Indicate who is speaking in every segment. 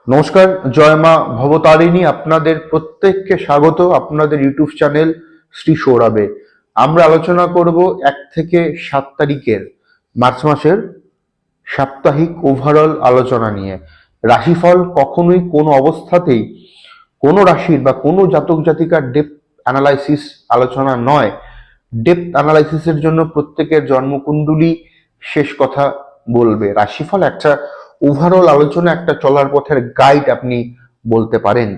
Speaker 1: নমস্কার, জয় মা ভবতারিণী। আপনাদের প্রত্যেককে স্বাগত আপনাদের ইউটিউব চ্যানেল শ্রী সৌরভে। আমরা আলোচনা করব 1 থেকে 7 তারিখের মার্চ মাসের সাপ্তাহিক ওভারঅল আলোচনা নিয়ে। রাশিফল কখনোই কোনো অবস্থাতেই কোনো রাশির বা কোনো জাতক জাতিকার ডেপথ অ্যানালাইসিস আলোচনা নয়। ডেপথ অ্যানালাইসিসের জন্য প্রত্যেকের জন্মকুণ্ডলী শেষ কথা বলবে। রাশিফল একটা ওভারঅল আলোচনা, একটা চলার পথের গাইড আপনি বলতে পারেন।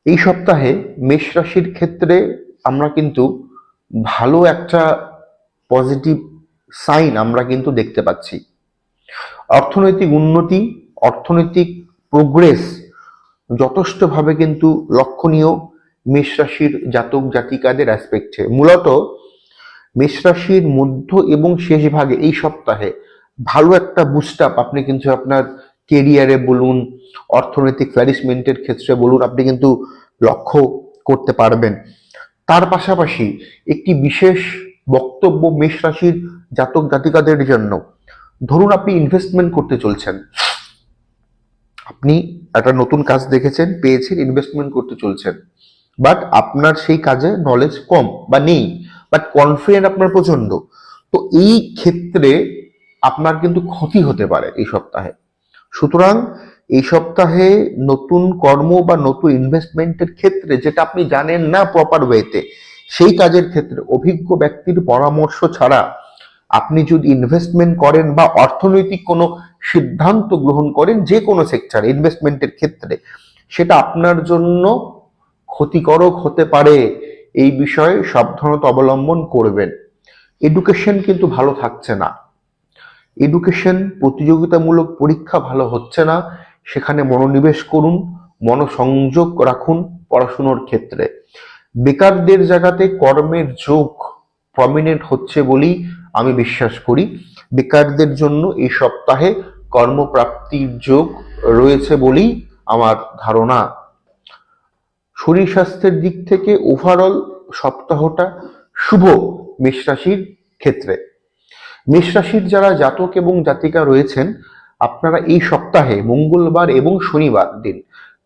Speaker 1: এই সপ্তাহে মেষ রাশির ক্ষেত্রে আমরা কিন্তু ভালো একটা পজিটিভ সাইন আমরা কিন্তু দেখতে পাচ্ছি। অর্থনৈতিক উন্নতি, অর্থনৈতিক প্রোগ্রেস যথেষ্টভাবে কিন্তু লক্ষণীয় মেষ রাশির জাতক জাতিকাদের অ্যাসপেক্টে। মূলত মেষ রাশির মধ্য এবং শেষ ভাগে এই সপ্তাহে ভালো একটা বুস্ট আপ আপনি কিন্তু আপনার কেরিয়ারে বলুন, অর্থনৈতিক ফ্লারিশমেন্টের ক্ষেত্রে বলুন, আপনি কিন্তু লক্ষ্য করতে পারবেন। তার পাশাপাশি একটি বিশেষ বক্তব্য মেষ রাশির জাতক জাতিকাদের জন্য। ধরুন আপনি ইনভেস্টমেন্ট করতে চলছেন, আপনি একটা নতুন কাজ দেখেছেন, পেয়েছেন, ইনভেস্টমেন্ট করতে চলছেন, বাট আপনার সেই কাজে নলেজ কম বা নেই, বাট কনফিডেন্ট আপনার প্রচন্ড। তো এই ক্ষেত্রে আপনার কিন্তু ক্ষতি হতে পারে এই সপ্তাহে। সুতরাং এই সপ্তাহে নতুন কর্ম বা নতুন ইনভেস্টমেন্টের ক্ষেত্রে যেটা আপনি জানেন না প্রপার ওয়েতে, সেই কাজের ক্ষেত্রে অভিজ্ঞ ব্যক্তির পরামর্শ ছাড়া আপনি যদি ইনভেস্টমেন্ট করেন বা অর্থনৈতিক কোনো সিদ্ধান্ত গ্রহণ করেন যে কোনো সেক্টরে ইনভেস্টমেন্টের ক্ষেত্রে, সেটা আপনার জন্য ক্ষতিকারক হতে পারে। এই বিষয়ে সাবধানতা অবলম্বন করবেন। এডুকেশন কিন্তু ভালো থাকছে না। এডুকেশন, প্রতিযোগিতামূলক পরীক্ষা ভালো হচ্ছে না, সেখানে মনোনিবেশ করুন, মনোসংযোগ রাখুন পড়াশুনোর ক্ষেত্রে। বেকারদের জায়গাতে কর্মের যোগ প্রমিনেন্ট হচ্ছে বলেই আমি বিশ্বাস করি। বেকারদের জন্য এই সপ্তাহে কর্মপ্রাপ্তির যোগ রয়েছে বলেই আমার ধারণা। শরীর স্বাস্থ্যের দিক থেকে ওভারঅল সপ্তাহটা শুভ মেষ রাশির ক্ষেত্রে। মেষ রাশির যারা জাতক এবং জাতিকা রয়েছেন, আপনারা এই সপ্তাহে মঙ্গলবার এবং শনিবার দিন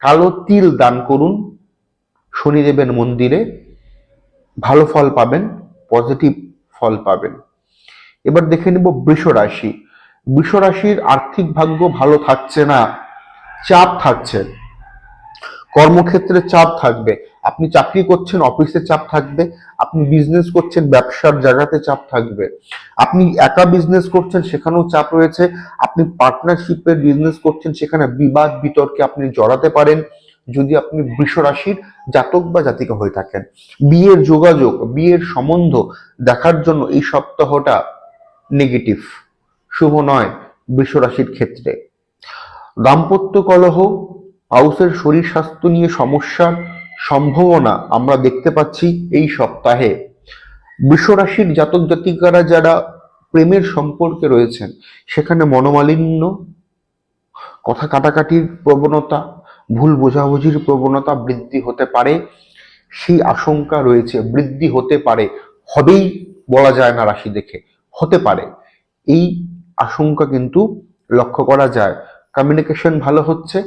Speaker 1: কালো তিল দান করুন শনিদেবের মন্দিরে, ভালো ফল পাবেন, পজিটিভ ফল পাবেন। এবার দেখে নেব বৃষ রাশি। বৃষ রাশির আর্থিক ভাগ্য ভালো থাকছে না, চাপ থাকছে, কর্মক্ষেত্রে চাপ থাকবে। আপনি চাকরি করছেন, অফিসে চাপ থাকবে। আপনি বিজনেস করছেন, ব্যবসার জায়গাতে চাপ থাকবে। আপনি একা বিজনেস করছেন, সেখানেও চাপ রয়েছে। আপনি পার্টনারশিপের বিজনেস করছেন, সেখানে বিবাদ বিতর্কে আপনি জড়াতে পারেন যদি আপনি বৃষ রাশির জাতক বা জাতিকা হয়ে থাকেন। বিয়ের যোগাযোগ, বিয়ের সম্বন্ধ দেখার জন্য এই সপ্তাহটা নেগেটিভ, শুভ নয় বৃষ রাশির ক্ষেত্রে। দাম্পত্য কলহ, হাউসের শরীর স্বাস্থ্য নিয়ে সমস্যার সম্ভাবনা আমরা দেখতে পাচ্ছি এই সপ্তাহে। বৃষ রাশির জাতক জাতিকারা যারা প্রেমের সম্পর্কে রয়েছেন, সেখানে মনোমালিন্য, কথা কাটাকাটির প্রবণতা, ভুল বোঝাবুঝির প্রবণতা বৃদ্ধি হতে পারে, সেই আশঙ্কা রয়েছে। বৃদ্ধি হতে পারে, হবেই বলা যায় না রাশি দেখে, হতে পারে, এই আশঙ্কা কিন্তু লক্ষ্য করা যায়। কমিউনিকেশন ভালো হচ্ছে,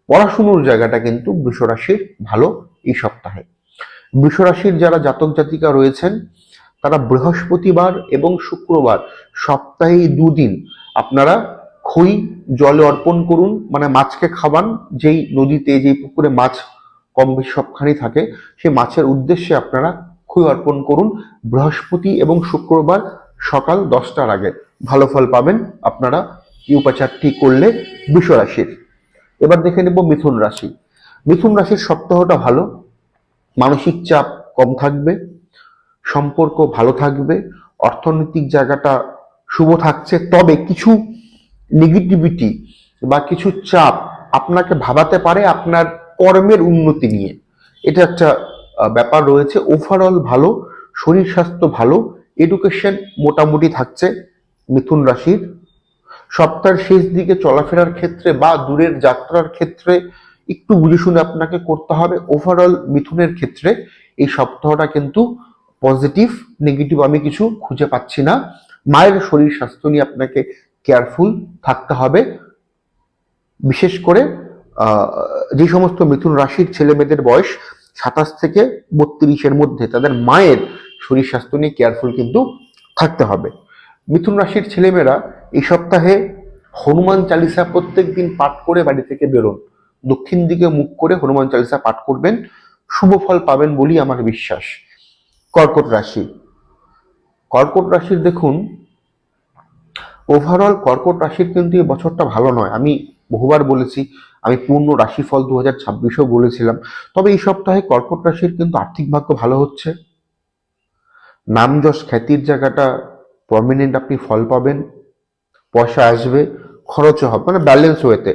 Speaker 1: পড়াশুনোর জায়গাটা কিন্তু বৃষ রাশির ভালো এই সপ্তাহে। বৃষ রাশির যারা জাতক জাতিকা রয়েছেন, তারা বৃহস্পতিবার এবং শুক্রবার সপ্তাহে 2 দিন আপনারা খই জলে অর্পণ করুন, মানে মাছকে খাওয়ান। যেই নদীতে, যেই পুকুরে মাছ কম বেশি সবখানি থাকে, সেই মাছের উদ্দেশ্যে আপনারা খই অর্পণ করুন বৃহস্পতি এবং শুক্রবার সকাল 10টার আগে। ভালো ফল পাবেন আপনারা এই উপাচারটি করলে বৃষ রাশির। এবার দেখে নেব মিথুন রাশি। মিথুন রাশির সপ্তাহটা ভালো, মানসিক চাপ কম থাকবে, সম্পর্ক ভালো থাকবে, অর্থনৈতিক জায়গাটা শুভ থাকছে। তবে কিছু নেগেটিভিটি বা কিছু চাপ আপনাকে ভাবাতে পারে আপনার কর্মের উন্নতি নিয়ে, এটা একটা ব্যাপার রয়েছে। ওভারঅল ভালো, শরীর স্বাস্থ্য ভালো, এডুকেশন মোটামুটি থাকছে মিথুন রাশির। সপ্তাহের শেষ দিকে চলাফেরার ক্ষেত্রে বা দূরের যাত্রার ক্ষেত্রে একটু বুঝে শুনে আপনাকে করতে হবে। ওভারঅল মিথুনের ক্ষেত্রে এই সপ্তাহটা কিন্তু পজিটিভ, নেগেটিভ আমি কিছু খুঁজে পাচ্ছি না। মায়ের শরীর স্বাস্থ্য নিয়ে আপনাকে কেয়ারফুল থাকতে হবে বিশেষ করে যে সমস্ত মিথুন রাশির ছেলে মেয়েদের বয়স 27 থেকে 32-এর মধ্যে, তাদের মায়ের শরীর স্বাস্থ্য নিয়ে কেয়ারফুল কিন্তু থাকতে হবে। মিথুন রাশির ছেলেমেয়েরা এই সপ্তাহে হনুমান চালিসা প্রত্যেক দিন পাঠ করে বাড়ি থেকে বেরোন। দক্ষিণ দিকে মুখ করে হনুমান চালিসা পাঠ করবেন, শুভ ফল পাবেন বলেই আমার বিশ্বাস। কর্কট রাশি, কর্কট রাশির দেখুন, ওভারঅল কর্কট রাশির কিন্তু এই বছরটা ভালো নয়। আমি বহুবার বলেছি, আমি পূর্ণ রাশিফল 2026-এও বলেছিলাম। তবে এই সপ্তাহে কর্কট রাশির কিন্তু আর্থিক ভাগ্য ভালো হচ্ছে, নাম যশ খ্যাতির জায়গাটা প্রমিনেন্ট, আপনি ফল পাবেন, পয়সা আসবে, খরচও হবে, মানে ব্যালেন্স ওয়েতে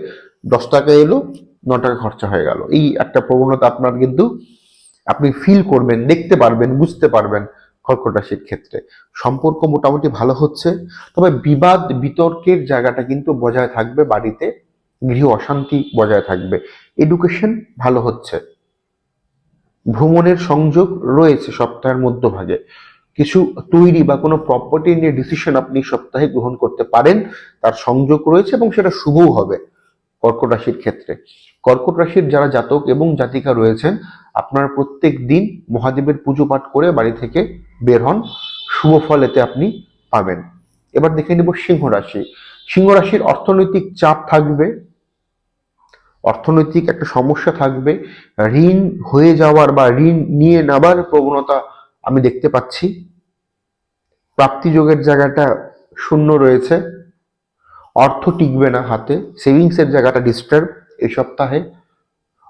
Speaker 1: 10 টাকা এলো, 9 টাকা খরচা হয়ে গেল, এই একটা প্রবণতা আপনার কিন্তু আপনি ফিল করবেন, দেখতে পারবেন, বুঝতে পারবেন কর্কট রাশির ক্ষেত্রে। সম্পর্ক মোটামুটি ভালো হচ্ছে, তবে বিবাদ বিতর্কের জায়গাটা কিন্তু বজায় থাকবে বাড়িতে, গৃহ অশান্তি বজায় থাকবে। এডুকেশন ভালো হচ্ছে, ভ্রমণের সংযোগ রয়েছে সপ্তাহের মধ্যভাগে, কিছু তৈরি বা কোনো প্রপার্টি নিয়ে ডিসিশন আপনি সপ্তাহে গ্রহণ করতে পারেন, তার সংযোগ রয়েছে এবং সেটা শুভও হবে কর্কট রাশির ক্ষেত্রে। কর্কট রাশির যারা জাতক এবং জাতিকা রয়েছেন, আপনারা প্রত্যেক দিন মহাদেবের পুজো পাঠ করে বাড়ি থেকে বের হন, শুভ ফল এতে আপনি পাবেন। এবার দেখে নেব সিংহ রাশি। সিংহ রাশির অর্থনৈতিক চাপ থাকবে, অর্থনৈতিক একটা সমস্যা থাকবে, ঋণ হয়ে যাওয়ার বা ঋণ নিয়ে নেবার প্রবণতা আমি দেখতে পাচ্ছি। প্রাপ্তিযোগের জায়গাটা শূন্য রয়েছে, অর্থ টিকবে না হাতে, সেভিংসের জায়গাটা ডিস্টার্ব এই সপ্তাহে।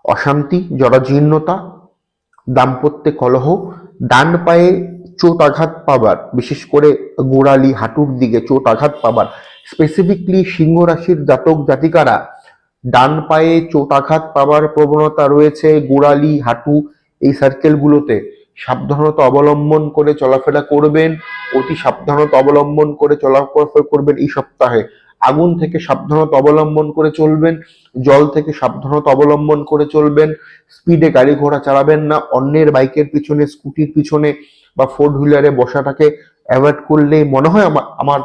Speaker 1: অশান্তি, জরাজীর্ণতা, দাম্পত্যে কলহ, ডান পায়ে চোট আঘাত পাবার, বিশেষ করে গোড়ালি হাঁটুর দিকে চোট আঘাত পাবার, স্পেসিফিকলি সিংহ রাশির জাতক জাতিকারা ডান পায়ে চোট আঘাত পাবার প্রবণতা রয়েছে, গোড়ালি হাঁটু এই সার্কেলগুলোতে। সাবধানতা অবলম্বন করে চলাফেরা করবেন, অতি সাবধানতা অবলম্বন করে চলাফেরা করবেন এই সপ্তাহে। আগুন থেকে সাবধানতা অবলম্বন করে চলবেন, জল থেকে সাবধানতা অবলম্বন করে চলবেন, স্পিডে গাড়ি ঘোড়া চালাবেন না, অন্যের বাইকের পিছনে, স্কুটির পিছনে বা ফোর হুইলারে বসাটাকে অ্যাভয়েড করলে মনে হয় আমার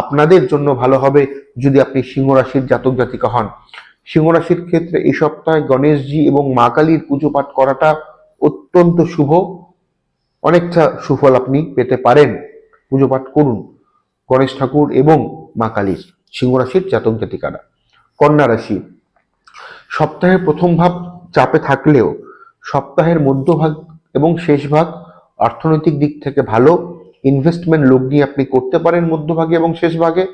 Speaker 1: আপনাদের জন্য ভালো হবে যদি আপনি সিংহ রাশির জাতক জাতিকা হন। সিংহ রাশির ক্ষেত্রে এই সপ্তাহে গণেশজি এবং মা কালীর পুজো পাঠ করাটা অত্যন্ত শুভ, অনেকটা সুফল আপনি পেতে পারেন। পুজো পাঠ করুন গণেশ ঠাকুর এবং মা কালীর, সিংহ রাশির জাতক জাতিকারা। কন্যা রাশি, সপ্তাহের প্রথম ভাব চাপে থাকলেও সপ্তাহের মধ্যভাগ এবং শেষ ভাগ অর্থনৈতিক দিক থেকে ভালো, ইনভেস্টমেন্ট লগ্নি আপনি করতে পারেন মধ্যভাগে এবং শেষ ভাগে।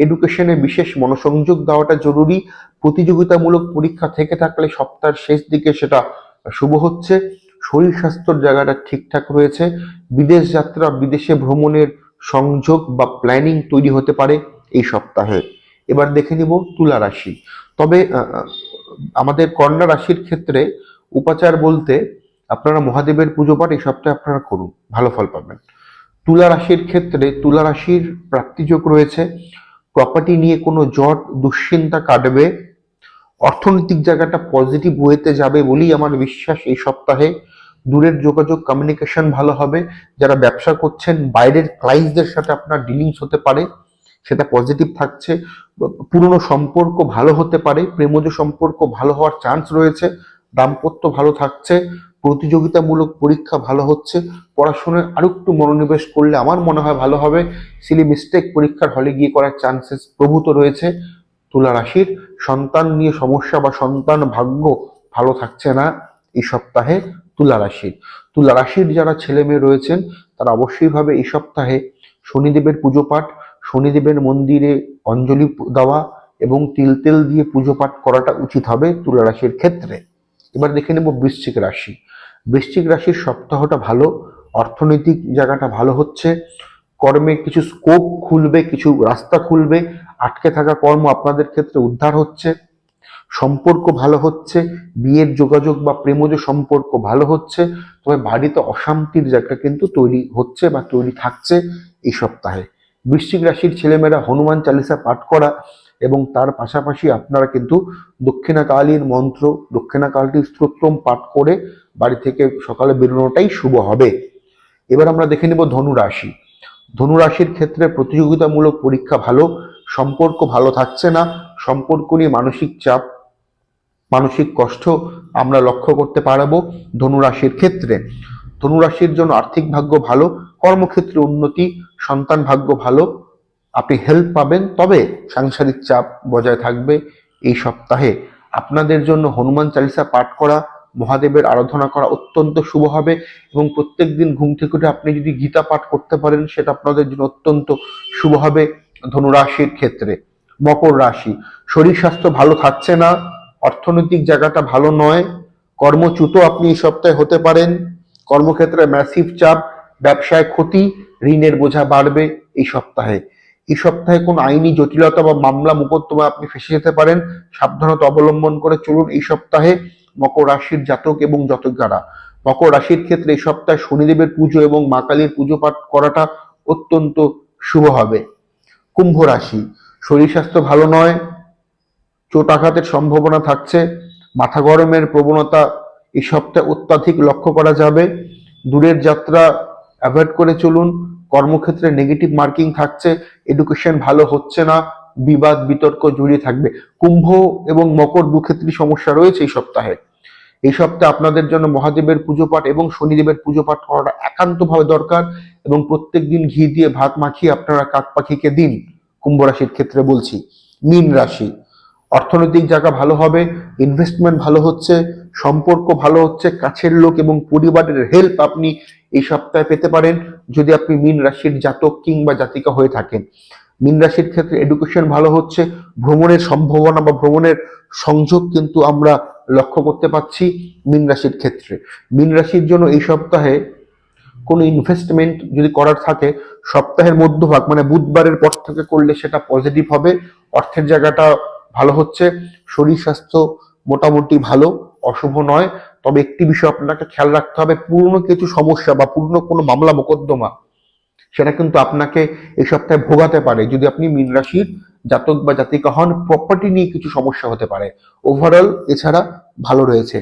Speaker 1: এডুকেশনে বিশেষ মনোসংযোগ দেওয়াটা জরুরি, প্রতিযোগিতামূলক পরীক্ষা থেকে থাকলে সপ্তাহের শেষ দিকে সেটা শুভ হচ্ছে। শরীর স্বাস্থ্যের জায়গাটা ঠিকঠাক রয়েছে, বিদেশ যাত্রা, বিদেশে ভ্রমণের সংযোগ বা প্ল্যানিং তৈরি হতে পারে এই সপ্তাহে। এবার দেখে নিব তুলা রাশি। তবে আমাদের কন্যা রাশির ক্ষেত্রে উপাচার বলতে আপনারা মহাদেবের পুজো পাঠ এই সপ্তাহে আপনারা করুন, ভালো ফল পাবেন। তুলা রাশির ক্ষেত্রে তুলা রাশির প্রাপ্তিযোগ রয়েছে, প্রপার্টি নিয়ে কোনো জট দুশ্চিন্তা কাটবে, অর্থনৈতিক জায়গাটা পজিটিভ ওয়েতে যাবে বলেই আমার বিশ্বাস এই সপ্তাহে। দূরের যোগাযোগ কমিউনিকেশন ভালো হবে, যারা ব্যবসা করছেন বাইরের ক্লায়েন্টদের সাথে আপনার ডিলিংস হতে পারে, সেটা পজিটিভ থাকছে। পুরনো সম্পর্ক ভালো হতে পারে, প্রেমজ সম্পর্ক ভালো হওয়ার চান্স রয়েছে, দাম্পত্য ভালো থাকছে, প্রতিযোগিতামূলক পরীক্ষা ভালো হচ্ছে, পড়াশোনায় আরো একটু মনোনিবেশ করলে আমার মনে হয় ভালো হবে। সিলি মিস্টেক পরীক্ষার হলে গিয়ে করার চান্সেস প্রভূত রয়েছে। তুলা রাশির সন্তান নিয়ে সমস্যা বা সন্তান ভাগ্য ভালো থাকছে না এই সপ্তাহে তুলা রাশির। তুলা রাশির যারা ছেলে মেয়ে রয়েছেন তারা অবশ্যই ভাবে এই সপ্তাহে শনিদেবের পুজো পাঠ, শনিদেবের মন্দিরে অঞ্জলি দেওয়া এবং তিল তেল দিয়ে পুজো পাঠ করাটা উচিত হবে তুলা রাশির ক্ষেত্রে। এবার দেখে নেব বৃশ্চিক রাশি। বৃশ্চিক রাশির সপ্তাহটা ভালো, অর্থনৈতিক জায়গাটা ভালো হচ্ছে, কর্মে কিছু স্কোপ খুলবে, কিছু রাস্তা খুলবে, আটকে থাকা কর্ম আপনাদের ক্ষেত্রে উদ্ধার হচ্ছে, সম্পর্ক ভালো হচ্ছে, বিয়ের যোগাযোগ বা প্রেমজ সম্পর্ক ভালো হচ্ছে। তবে বাড়িতে অশান্তির জায়গা কিন্তু তৈরি হচ্ছে বা তৈরি থাকছে এই সপ্তাহে। বৃশ্চিক রাশির ছেলেমেয়েরা হনুমান চালিসা পাঠ করা এবং তার পাশাপাশি আপনারা কিন্তু দক্ষিণা কালীর মন্ত্র, দক্ষিণা কালীর স্তোত্রম পাঠ করে বাড়ি থেকে সকালে বেরোনোটাই শুভ হবে। এবার আমরা দেখে নেব ধনু রাশি। ধনু রাশির ক্ষেত্রে প্রতিযোগিতামূলক পরীক্ষা ভালো, সম্পর্ক ভালো থাকছে না, সম্পর্ক নিয়ে মানসিক চাপ, মানসিক কষ্ট আমরা লক্ষ্য করতে পারবো ধনুরাশির ক্ষেত্রে। ধনুরাশির জন্য আর্থিক ভাগ্য ভালো, কর্মক্ষেত্রে উন্নতি, সন্তান ভাগ্য ভালো, আপনি হেল্প পাবেন, তবে সাংসারিক চাপ বজায় থাকবে এই সপ্তাহে। আপনাদের জন্য হনুমান চালিসা পাঠ করা, মহাদেবের আরাধনা করা অত্যন্ত শুভ হবে, এবং প্রত্যেক দিন ঘুম থেকে উঠে আপনি যদি গীতা পাঠ করতে পারেন সেটা আপনাদের জন্য অত্যন্ত শুভ হবে ধনুরাশির ক্ষেত্রে। মকর রাশি, শরীর স্বাস্থ্য ভালো থাকছে না, অর্থনৈতিক জায়গাটা ভালো নয়, কর্মচ্যুত আপনি এই সপ্তাহে হতে পারেন, কর্মক্ষেত্রে ম্যাসিভ চাপ, ব্যবসায় ক্ষতি, ঋণের বোঝা বাড়বে এই সপ্তাহে। এই সপ্তাহে কোন আইনি জটিলতা বা মামলা মোকদ্দমা আপনি ফেসে যেতে পারেন, সাবধানতা অবলম্বন করে চলুন এই সপ্তাহে মকর রাশির জাতক এবং জাতকারা। মকর রাশির ক্ষেত্রে এই সপ্তাহে শনিদেবের পুজো এবং মা কালীর পুজো পাঠ করাটা অত্যন্ত শুভ হবে। কুম্ভ রাশি, শরীর স্বাস্থ্য ভালো নয়, চোট আঘাতের সম্ভাবনা থাকছে, মাথা গরমের প্রবণতা এই সপ্তাহে অত্যাধিক লক্ষ্য করা যাবে, দূরের যাত্রা অ্যাভয়েড করে চলুন, কর্মক্ষেত্রে নেগেটিভ মার্কিং থাকছে, এডুকেশন ভালো হচ্ছে না, বিবাদ বিতর্ক জড়িয়ে থাকবে। কুম্ভ এবং মকর দুক্ষেত্রেই সমস্যা রয়েছে এই সপ্তাহে। এই সপ্তাহে আপনাদের জন্য মহাদেবের পুজো পাঠ এবং শনিদেবের পুজো পাঠ করাটা একান্তভাবে দরকার, এবং প্রত্যেক দিন ঘি দিয়ে ভাত মাখিয়ে আপনারা কাক পাখিকে দিন, কুম্ভ রাশির ক্ষেত্রে বলছি। মীন রাশি, অর্থনৈতিক জায়গা ভালো হবে, ইনভেস্টমেন্ট ভালো হচ্ছে, সম্পর্ক ভালো হচ্ছে, কাছের লোক এবং পরিবারের হেল্প আপনি এই সপ্তাহে পেতে পারেন যদি আপনি মীন রাশির জাতক কিংবা জাতিকা হয়ে থাকেন। মীন রাশির ক্ষেত্রে এডুকেশন ভালো হচ্ছে, ভ্রমণের সম্ভাবনা বা ভ্রমণের সংযোগ কিন্তু আমরা লক্ষ্য করতে পাচ্ছি মীন রাশির ক্ষেত্রে। মীন রাশির জন্য এই সপ্তাহে কোনো ইনভেস্টমেন্ট যদি করার থাকে সপ্তাহের মধ্যভাগ মানে বুধবারের পর থেকে করলে সেটা পজিটিভ হবে, অর্থের জায়গাটা ভালো হচ্ছে, শরীর স্বাস্থ্য মোটামুটি ভালো, অশুভ নয়। তবে একটি বিষয় আপনাকে খেয়াল রাখতে হবে, পুরনো কিছু সমস্যা বা পুরনো কোনো মামলা মোকদ্দমা সেটা কিন্তু আপনাকে এই সপ্তাহে ভোগাতে পারে যদি আপনি মীন রাশির জাতক বা জাতিকা হন, প্রপার্টি নিয়ে কিছু সমস্যা হতে পারে। ওভারঅল এছাড়া ভালো রয়েছে।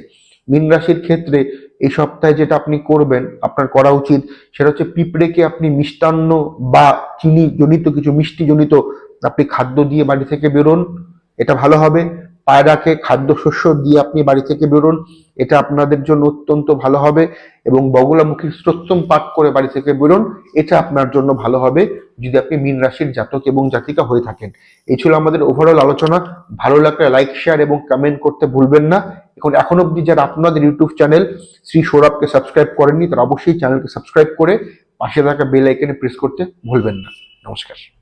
Speaker 1: মীন রাশির ক্ষেত্রে এই সপ্তাহে যেটা আপনি করবেন, আপনার করা উচিত সেটা হচ্ছে পিঁপড়েকে আপনি মিষ্টান্ন বা চিনি জনিত কিছু মিষ্টি জনিত আপনি খাদ্য দিয়ে বাড়ি থেকে বেরোন, এটা ভালো হবে। পায়রাকে খাদ্যশস্য দিয়ে আপনি বাড়ি থেকে বেরোন, এটা আপনাদের জন্য অত্যন্ত ভালো হবে। এবং বগলামুখী স্তোত্রম পাঠ করে বাড়ি থেকে বেরোন, এটা আপনার জন্য ভালো হবে যদি আপনি মীন রাশির জাতক এবং জাতিকা হয়ে থাকেন। এই ছিল আমাদের ওভারঅল আলোচনা। ভালো লাগলে লাইক শেয়ার এবং কমেন্ট করতে ভুলবেন না। এখন অব্দি যারা আপনাদের ইউটিউব চ্যানেল শ্রী সৌরভকে সাবস্ক্রাইব করেননি তারা অবশ্যই চ্যানেলকে সাবস্ক্রাইব করে পাশে থাকা বেল আইকনে প্রেস করতে ভুলবেন না। নমস্কার।